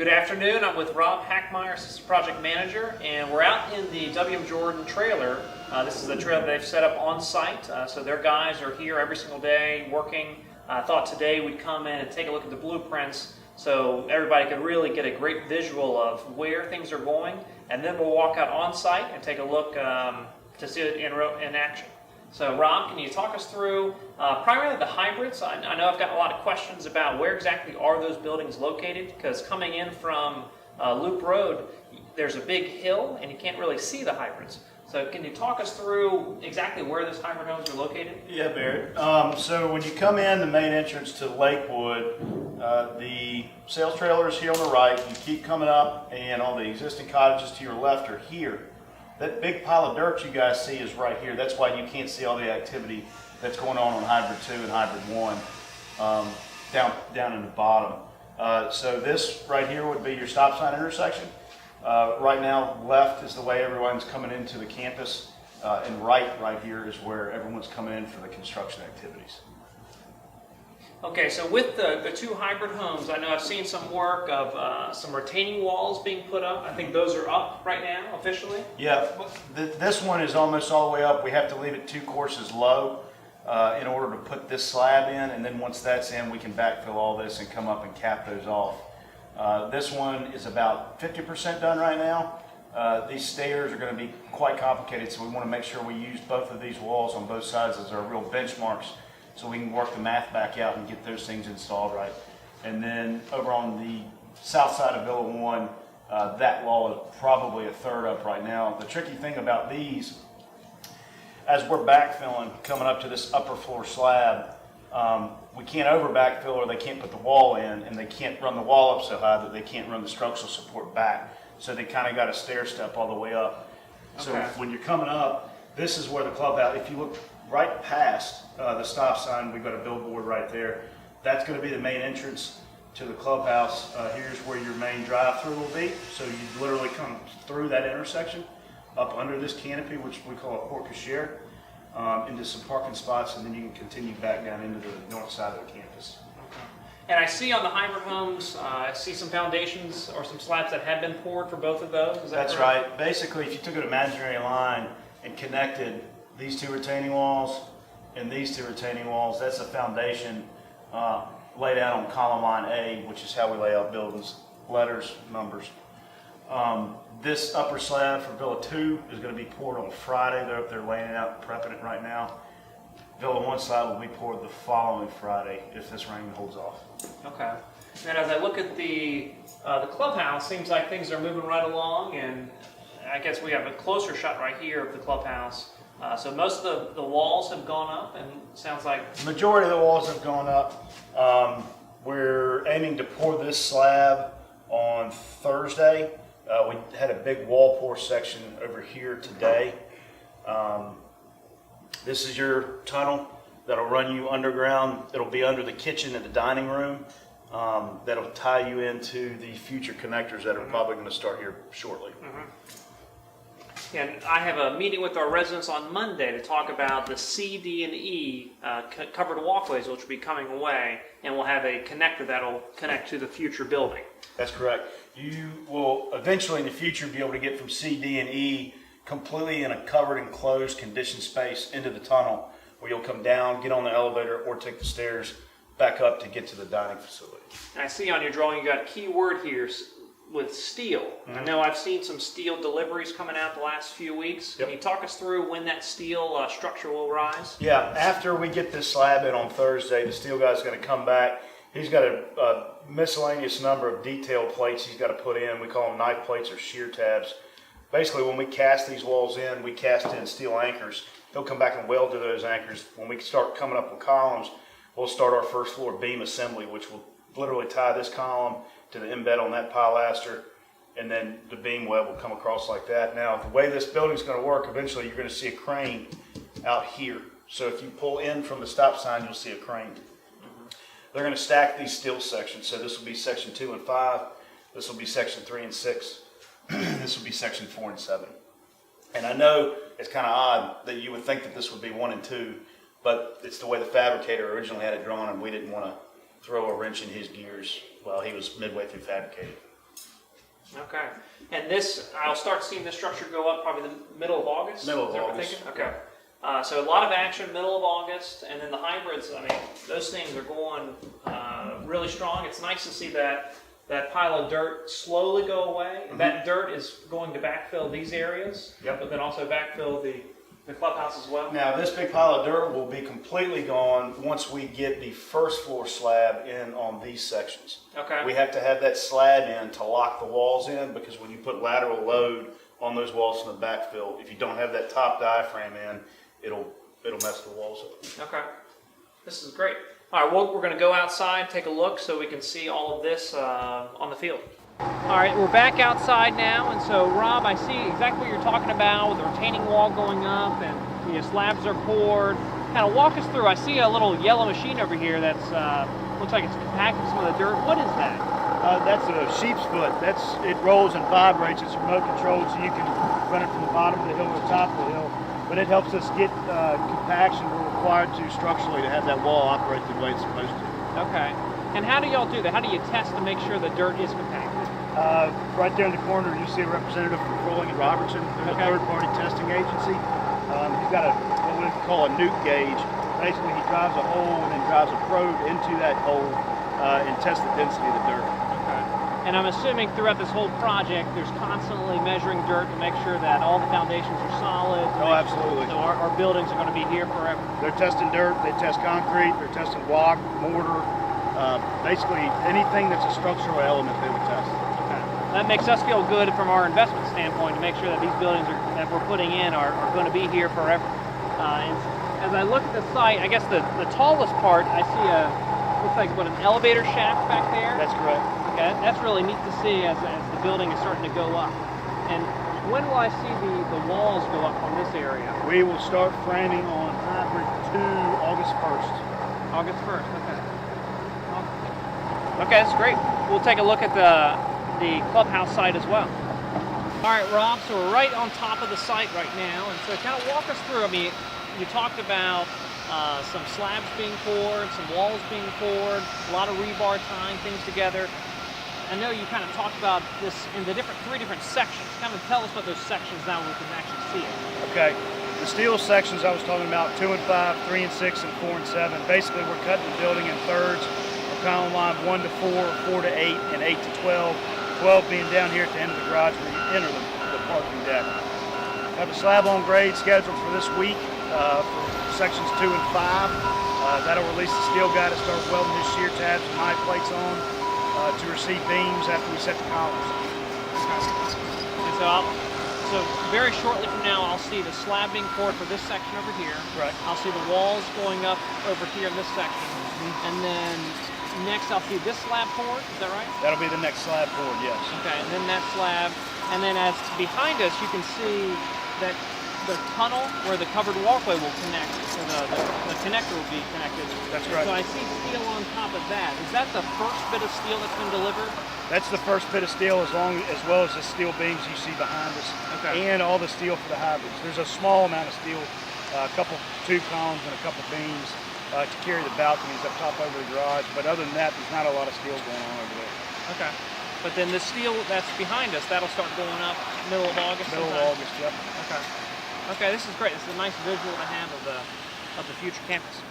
Good afternoon. I'm with Rob Hackmeyer, Assistant Project Manager, and we're out in the W.M. Jordan trailer. This is a trailer they've set up on site, so their guys are here every single day working. I thought today we'd come in and take a look at the blueprints so everybody could really get a great visual of where things are going, and then we'll walk out on site and take a look to see it in action. So Rob, can you talk us through primarily the hybrids? I know I've got a lot of questions about where exactly are those buildings located, because coming in from Loop Road, there's a big hill and you can't really see the hybrids. So can you talk us through exactly where those hybrid homes are located? Yeah, Barrett. So when you come in the main entrance to Lakewood, the sales trailer is here on the right. You keep coming up and all the existing cottages to your left are here. That big pile of dirt you guys see is right here. That's why you can't see all the activity that's going on Hybrid 2 and Hybrid 1 down in the bottom. So this right here would be your stop sign intersection. Right now, left is the way everyone's coming into the campus, and right here is where everyone's coming in for the construction activities. Okay, so with the two hybrid homes, I know I've seen some work of some retaining walls being put up. I think those are up right now, officially. Yeah, this one is almost all the way up. We have to leave it 2 courses low in order to put this slab in, and then once that's in, we can backfill all this and come up and cap those off. This one is about 50% done right now. These stairs are going to be quite complicated, so we want to make sure we use both of these walls on both sides as our real benchmarks, so we can work the math back out and get those things installed right. And then over on the south side of Villa 1, that wall is probably a third up right now. The tricky thing about these, as we're backfilling, coming up to this upper floor slab, we can't over backfill or they can't put the wall in, and they can't run the wall up so high that they can't run the structural support back. So they kind of got a stair step all the way up. Okay. So when you're coming up, this is where the clubhouse, if you look right past the stop sign, we've got a billboard right there. That's going to be the main entrance to the clubhouse. Here's where your main drive-through will be. So you literally come through that intersection, up under this canopy, which we call a porte cochere, into some parking spots, and then you can continue back down into the north side of the campus. Okay. And I see on the hybrid homes, I see some foundations or some slabs that have been poured for both of those. Is that That's correct? right. Basically, if you took an imaginary line and connected these 2 retaining walls and these 2 retaining walls, that's a foundation laid out on column line A, which is how we lay out buildings, letters, numbers. This upper slab for Villa 2 is going to be poured on Friday. They're up there laying it out, prepping it right now. Villa 1 slab will be poured the following Friday if this rain holds off. Okay. And as I look at the clubhouse, seems like things are moving right along, and I guess we have a closer shot right here of the clubhouse. So most of the walls have gone up, and it sounds like the majority of the walls have gone up. We're aiming to pour this slab on Thursday. We had a big wall pour section over here today. This is your tunnel that'll run you underground. It'll be under the kitchen and the dining room. That'll tie you into the future connectors that are probably going to start here shortly. And I have a meeting with our residents on Monday to talk about the C, D, and E covered walkways, which will be coming away, and we'll have a connector that'll connect to the future building. That's correct. You will eventually in the future be able to get from C, D, and E completely in a covered and closed conditioned space into the tunnel, where you'll come down, get on the elevator, or take the stairs back up to get to the dining facility. And I see on your drawing you got a key word here with steel. Mm-hmm. I know I've seen some steel deliveries coming out the last few weeks. Yep. Can you talk us through when that steel structure will rise? Yeah, after we get this slab in on Thursday, the steel guy's going to come back. He's got a miscellaneous number of detail plates he's got to put in. We call them knife plates or shear tabs. Basically, when we cast these walls in, we cast in steel anchors. He'll come back and weld to those anchors. When we start coming up with columns, we'll start our first floor beam assembly, which will literally tie this column to the embed on that pilaster, and then the beam web will come across like that. Now, the way this building is going to work, eventually you're going to see a crane out here. So if you pull in from the stop sign, you'll see a crane. They're going to stack these steel sections. So this will be section 2 and 5. This will be section 3 and 6. This will be section 4 and 7. And I know it's kind of odd that you would think that this would be 1 and 2, but it's the way the fabricator originally had it drawn, and we didn't want to throw a wrench in his gears while he was midway through fabricating. Okay. And this, I'll start seeing this structure go up probably the middle of August? Middle of Is that what we're August. thinking? Okay. So a lot of action middle of August, and then the hybrids, I mean, those things are going really strong. It's nice to see that pile of dirt slowly go away. Mm-hmm. That dirt is going to backfill these areas, Yep. but then also backfill the clubhouse as well. Now, this big pile of dirt will be completely gone once we get the first floor slab in on these sections. Okay. We have to have that slab in to lock the walls in, because when you put lateral load on those walls in the backfill, if you don't have that top diaphragm in, it'll mess the walls up. Okay. This is great. All right, well, we're going to go outside, take a look so we can see all of this on the field. All right, we're back outside now, and so Rob, I see exactly what you're talking about with the retaining wall going up and the slabs are poured. Kind of walk us through. I see a little yellow machine over here that's looks like it's compacting some of the dirt. What is that? That's a sheep's foot. It rolls and vibrates. It's remote controlled, so you can run it from the bottom of the hill to the top of the hill. But it helps us get compaction we're required to structurally to have that wall operate the way it's supposed to. Okay. And how do y'all do that? How do you test to make sure the dirt is compacted? Right there in the corner, you see a representative from Crowley and Robertson. They're a third-party testing agency. He's got what we call a nuke gauge. Basically, he drives a hole and then drives a probe into that hole and tests the density of the dirt. Okay. And I'm assuming throughout this whole project, there's constantly measuring dirt to make sure that all the foundations are solid. Oh, absolutely. So our buildings are going to be here forever. They're testing dirt, they test concrete, they're testing block, mortar, basically anything that's a structural element they would test. Okay. That makes us feel good from our investment standpoint to make sure that these buildings that we're putting in are going to be here forever. And as I look at the site, I guess the tallest part, I see looks like an elevator shaft back there. That's correct. Okay, that's really neat to see as the building is starting to go up. And when will I see the walls go up on this area? We will start framing on hybrid 2 August 1st. August 1st, okay. Okay, that's great. We'll take a look at the clubhouse site as well. All right, Rob, so we're right on top of the site right now. And so kind of walk us through, I mean, you talked about some slabs being poured, some walls being poured, a lot of rebar tying things together. I know you kind of talked about this in the three different sections. Kind of tell us about those sections now we can actually see it. Okay. The steel sections I was talking about, 2 and 5, 3 and 6, and 4 and 7. Basically, we're cutting the building in thirds. We're kind of on line 1 to 4, 4 to 8, and 8 to 12. 12 being down here at the end of the garage where you enter the parking deck. I have a slab on grade scheduled for this week for sections 2 and 5. That'll release the steel guy to start welding his shear tabs and high plates on to receive beams after we set the columns. And so very shortly from now, I'll see the slab being poured for this section over here. Right. I'll see the walls going up over here in this section. And then next I'll see this slab poured, is that right? That'll be the next slab poured, yes. Okay, and then that slab. And then as behind us, you can see that the tunnel where the covered walkway will connect, so the connector will be connected. That's right. So I see steel on top of that. Is that the first bit of steel that's been delivered? That's the first bit of steel, as well as the steel beams you see behind us, Okay. and all the steel for the hybrids. There's a small amount of steel, a couple tube columns and a couple beams to carry the balconies up top over the garage. But other than that, there's not a lot of steel going on over there. Okay. But then the steel that's behind us, that'll start going up middle of August. Middle sometime? of August, yep. Okay. Okay, this is great. This is a nice visual to have of the future campus.